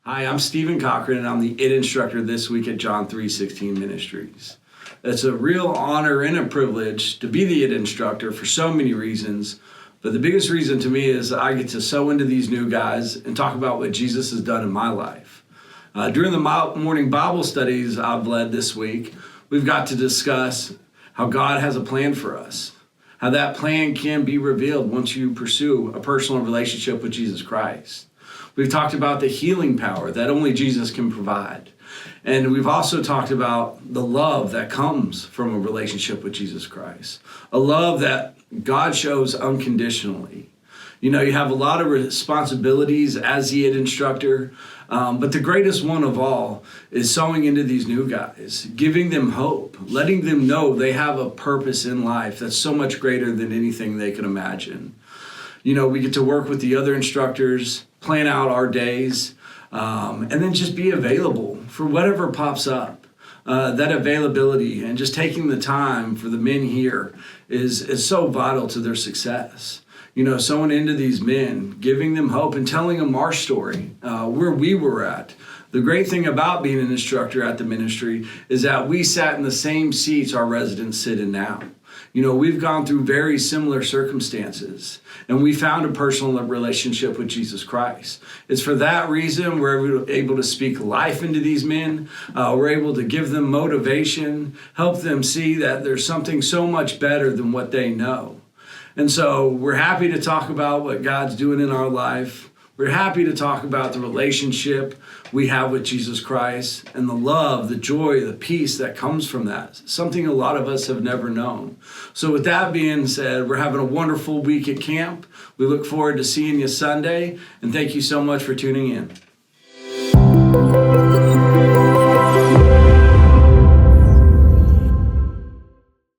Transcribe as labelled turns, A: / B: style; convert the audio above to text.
A: Hi, I'm Instructor Cochran, and I'm the IT instructor this week at John 3:16 Ministries. It's a real honor and a privilege to be the IT instructor for so many reasons, but the biggest reason to me is I get to sow into these new guys and talk about what Jesus has done in my life. During the morning Bible studies I've led this week, we've got to discuss how God has a plan for us, how that plan can be revealed once you pursue a personal relationship with Jesus Christ. We've talked about the healing power that only Jesus can provide. And we've also talked about the love that comes from a relationship with Jesus Christ, a love that God shows unconditionally. You know, you have a lot of responsibilities as the IT instructor, but the greatest one of all is sowing into these new guys, giving them hope, letting them know they have a purpose in life that's so much greater than anything they can imagine. You know, we get to work with the other instructors, plan out our days, and then just be available for whatever pops up. That availability and just taking the time for the men here is so vital to their success. You know, sowing into these men, giving them hope and telling them our story, where we were at. The great thing about being an instructor at the ministry is that we sat in the same seats our residents sit in now. You know, we've gone through very similar circumstances, and we found a personal relationship with Jesus Christ. It's for that reason we're able to speak life into these men. We're able to give them motivation, help them see that there's something so much better than what they know. And so we're happy to talk about what God's doing in our life. We're happy to talk about the relationship we have with Jesus Christ and the love, the joy, the peace that comes from that, something a lot of us have never known. So with that being said, we're having a wonderful week at camp. We look forward to seeing you Sunday, and thank you so much for tuning in.